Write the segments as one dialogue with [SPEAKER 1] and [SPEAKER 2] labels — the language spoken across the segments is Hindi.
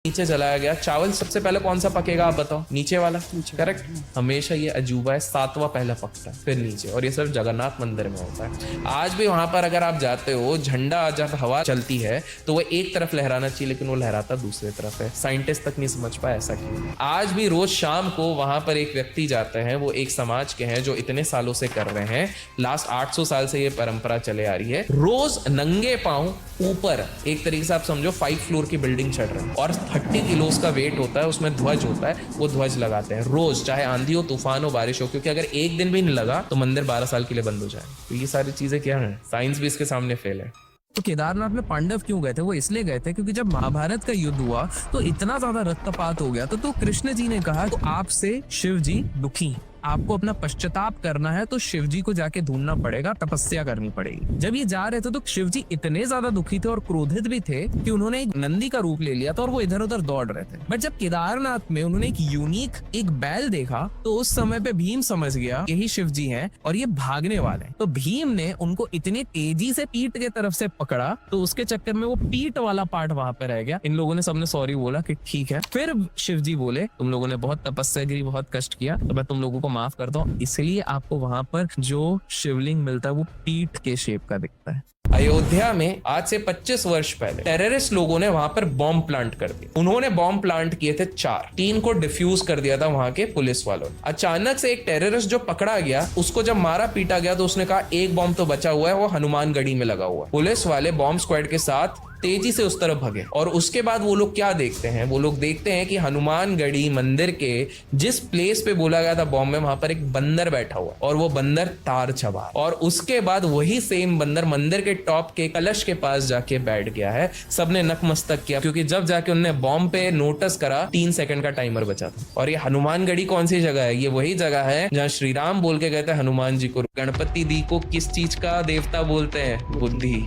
[SPEAKER 1] नीचे जलाया गया। चावल सबसे पहले कौन सा पकेगा आप बताओ? नीचे वाला। करेक्ट। हमेशा ये अजूबा है, सातवां पहला पकता है फिर नीचे, और ये सिर्फ जगन्नाथ मंदिर में होता है। आज भी वहां पर अगर आप जाते हो, झंडा जब हवा चलती है तो वो एक तरफ लहराना चाहिए, लेकिन वो लहराता दूसरी तरफ है। साइंटिस्ट तक नहीं समझ पाए ऐसा क्यों। आज भी रोज शाम को वहां पर एक व्यक्ति जाते हैं, वो एक समाज के हैं जो इतने सालों से कर रहे हैं, लास्ट 800 साल से ये परंपरा चले आ रही है। रोज नंगे पांव ऊपर, एक तरीके से आप समझो 5 फ्लोर की बिल्डिंग चढ़ रहे हैं, और 30 किलो का वेट होता है, उसमें ध्वज होता है, वो ध्वज लगाते हैं रोज, चाहे आंधी हो, तूफान हो, बारिश हो, क्योंकि अगर एक दिन भी नहीं लगा तो मंदिर 12 साल के लिए बंद हो जाए। तो ये सारी चीजें क्या है, साइंस भी इसके सामने फेल है।
[SPEAKER 2] तो केदारनाथ में पांडव क्यों गए थे? वो इसलिए गए थे क्योंकि जब महाभारत का युद्ध हुआ तो इतना ज्यादा रक्तपात हो गया, तो कृष्ण जी ने कहा तो आपसे शिव जी दुखी, आपको अपना पश्चाताप करना है तो शिव जी को जाके ढूंढना पड़ेगा, तपस्या करनी पड़ेगी। जब ये जा रहे थे तो शिव जी इतने ज्यादा दुखी थे और क्रोधित भी थे कि उन्होंने एक नंदी का रूप ले लिया था और वो इधर उधर दौड़ रहे थे। बट जब केदारनाथ में उन्होंने एक यूनिक एक बैल देखा तो उस समय पे भीम समझ गया यही शिव जी हैं और ये भागने वाले हैं। तो भीम ने उनको इतनी तेजी से पीठ के तरफ से पकड़ा, तो उसके चक्कर में वो पीठ वाला पार्ट वहां पे रह गया। इन लोगों ने सबने सॉरी बोला कि ठीक है। फिर शिव जी बोले तुम लोगों ने बहुत तपस्या की, बहुत कष्ट किया, तो मैं तुम लोगों को माफ करता हूँ। इसलिए आपको वहां पर जो शिवलिंग मिलता है वो पीठ के शेप का दिखता है।
[SPEAKER 1] अयोध्या में आज से 25 वर्ष पहले टेररिस्ट लोगों ने वहां पर बॉम्ब प्लांट कर दिया। उन्होंने बॉम्ब प्लांट किए थे 4, 3 को डिफ्यूज कर दिया था वहां के पुलिस वालों ने। अचानक से एक टेररिस्ट जो पकड़ा गया, उसको जब मारा पीटा गया तो उसने कहा एक बॉम्ब तो बचा हुआ है, वो हनुमानगढ़ी में लगा हुआ है। पुलिस वाले बॉम्ब स्क्वाड के साथ तेजी से उस तरफ भगे, और उसके बाद वो लोग क्या देखते हैं, वो लोग देखते हैं कि हनुमानगढ़ी मंदिर के जिस प्लेस पे बोला गया था बॉम्ब में, वहां पर एक बंदर बैठा हुआ, और वो बंदर तार चबा, और उसके बाद वही सेम बंदर मंदिर के टॉप के कलश के पास जाके बैठ गया है। सबने नकमस्तक किया, क्योंकि जब जाके उन्होंने बॉम्ब पे नोटिस करा 3 सेकंड का टाइमर बचा था। और ये हनुमानगढ़ी कौन सी जगह है? ये वही जगह है जहाँ श्री राम बोल के गए थे हनुमान जी को, गणपति दी को किस चीज का देवता बोलते हैं? बुद्धि।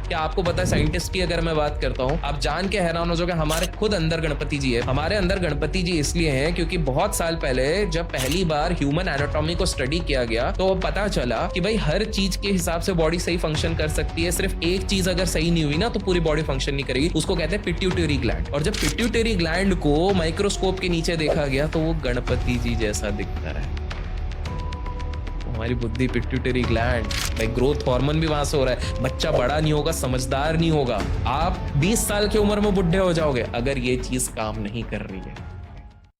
[SPEAKER 1] क्या आपको पता है, साइंटिस्ट की अगर मैं बात करता हूँ, आप जान के हैरान हो जाओगे, हमारे खुद अंदर गणपति जी है। हमारे अंदर गणपति जी इसलिए हैं क्योंकि बहुत साल पहले जब पहली बार ह्यूमन एनाटॉमी को स्टडी किया गया तो पता चला कि भाई हर चीज के हिसाब से बॉडी सही फंक्शन कर सकती है, सिर्फ एक चीज अगर सही नहीं हुई ना तो पूरी बॉडी फंक्शन नहीं करेगी। उसको कहते हैं पिट्यूटरी ग्लैंड। और जब पिट्यूटरी ग्लैंड को माइक्रोस्कोप के नीचे देखा गया तो वो गणपति जी जैसा दिखता है। हमारी बुद्धि पिट्यूटरी ग्लैंड, भाई ग्रोथ हार्मोन भी वहां से हो रहा है। बच्चा बड़ा नहीं होगा, समझदार नहीं होगा, आप 20 साल की उम्र में बुढ़े हो जाओगे अगर ये चीज काम नहीं कर रही है।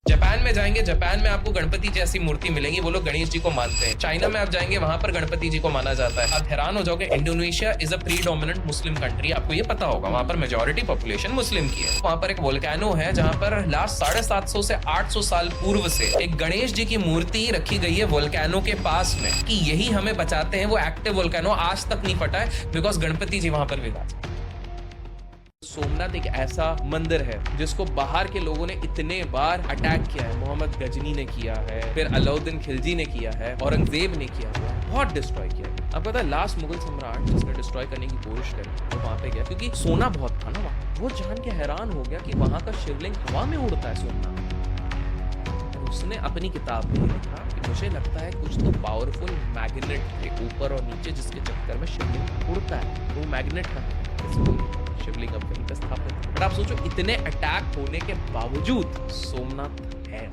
[SPEAKER 1] जापान में जाएंगे, जापान में आपको गणपति जैसी मूर्ति मिलेगी, वो लोग गणेश जी को मानते हैं। चाइना में आप जाएंगे, वहां पर गणपति जी को माना जाता है। आप हैरान हो जाओगे, Indonesia is a predominant Muslim country, आपको ये पता होगा, वहां पर मेजॉरिटी पॉपुलेशन मुस्लिम की है। वहां पर एक वोल्केनो है जहां पर लास्ट 750 से 800 साल पूर्व से एक गणेश जी की मूर्ति रखी गई है वोल्केनो के पास में, कि यही हमें बचाते हैं। वो एक्टिव वोल्केनो आज तक नहीं फटा है, बिकॉज गणपति जी वहां पर विराज। सोमनाथ एक ऐसा मंदिर है जिसको बाहर के लोगों ने इतने बार अटैक किया है। मोहम्मद गजनी ने किया है, फिर अलाउद्दीन खिलजी ने किया है, औरंगजेब ने किया है, बहुत डिस्ट्रॉय किया है। आपको पता है लास्ट मुगल सम्राट जिसने डिस्ट्रॉय करने की कोशिश करी वो वहां पे गया, क्योंकि सोना बहुत था ना वहां। वो जान के हैरान हो गया कि वहां का शिवलिंग हवा में उड़ता है सोमनाथ। उसने अपनी किताब में लिखा कि मुझे लगता है कुछ तो पावरफुल मैग्नेट के ऊपर और नीचे जिसके चक्कर में शिवलिंग उड़ता है, वो मैग्नेट का शिवलिंग अब कहीं पे स्थापित है। बट आप सोचो, इतने अटैक होने के बावजूद सोमनाथ है।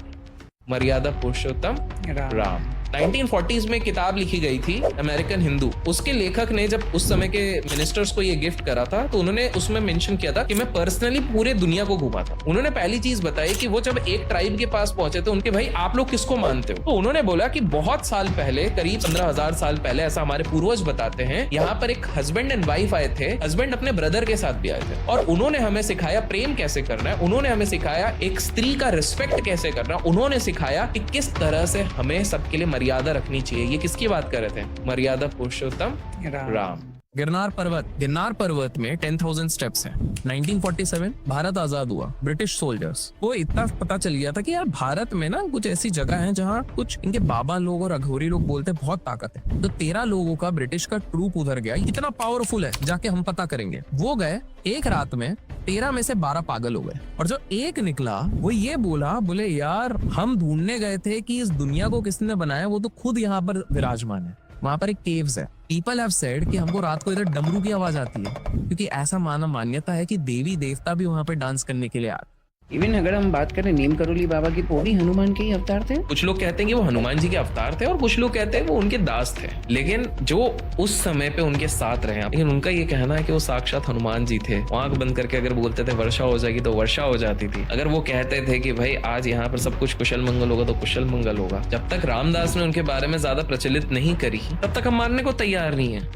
[SPEAKER 1] मर्यादा पुरुषोत्तम राम। 1940s में किताब लिखी गई थी अमेरिकन हिंदू। उसके लेखक ने जब उस समय के मिनिस्टर्स को ये गिफ्ट करा था तो उन्होंने उसमें मेंशन किया था कि मैं पर्सनली पूरे दुनिया को घूमा था। उन्होंने पहली चीज बताई कि वो जब एक ट्राइब के पास पहुंचे थे, उनके भाई आप लोग किसको मानते हो? तो उन्होंने बोला कि बहुत साल पहले, करीब 15,000 साल पहले, ऐसा हमारे पूर्वज बताते हैं, यहाँ पर एक हस्बैंड एंड वाइफ आए थे। हस्बैंड अपने ब्रदर के साथ भी आए थे और उन्होंने हमें सिखाया प्रेम कैसे करना है, उन्होंने हमें सिखाया एक स्त्री का रिस्पेक्ट कैसे करना, उन्होंने सिखाया कि किस तरह से हमें सबके लिए मर्यादा रखनी चाहिए। ये किसकी बात कर रहे थे? मर्यादा पुरुषोत्तम राम।
[SPEAKER 2] गिरनार पर्वत में 10,000 स्टेप्स हैं। 1947 भारत आजाद हुआ, ब्रिटिश सोल्जर्स को इतना पता चल गया था कि यार भारत में ना कुछ ऐसी जगह है जहाँ कुछ इनके बाबा लोग और अघोरी लोग बोलते हैं बहुत ताकत है। तो 13 लोगों का ब्रिटिश का ट्रूप उधर गया, इतना पावरफुल है, जाके हम पता करेंगे। वो गए, एक रात में 13 में से 12 पागल हो गए, और जो एक निकला वो ये बोले यार हम ढूंढने गए थे कि इस दुनिया को किसने बनाया, वो तो खुद यहाँ पर विराजमान है। वहां पर एक केव्स है। पीपल हैव सेड कि हमको रात को इधर डमरू की आवाज आती है, क्योंकि ऐसा मान्यता है कि देवी देवता भी वहां पे डांस करने के लिए आते।
[SPEAKER 3] इवन अगर हम बात करें नीम करोली बाबा की, तो भी हनुमान के ही अवतार थे।
[SPEAKER 1] कुछ लोग कहते हैं कि वो हनुमान जी के अवतार थे और कुछ लोग कहते हैं वो उनके दास थे, लेकिन जो उस समय पे उनके साथ रहे, लेकिन उनका ये कहना है कि वो साक्षात हनुमान जी थे। आंख बंद करके अगर बोलते थे वर्षा हो जाएगी तो वर्षा हो जाती थी। अगर वो कहते थे कि भाई आज यहाँ पर सब कुछ कुशल मंगल होगा तो कुशल मंगल होगा। जब तक रामदास ने उनके बारे में ज्यादा प्रचलित नहीं करी तब तक हम मानने को तैयार नहीं है।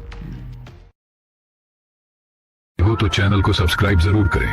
[SPEAKER 4] हो तो चैनल को सब्सक्राइब जरूर करें।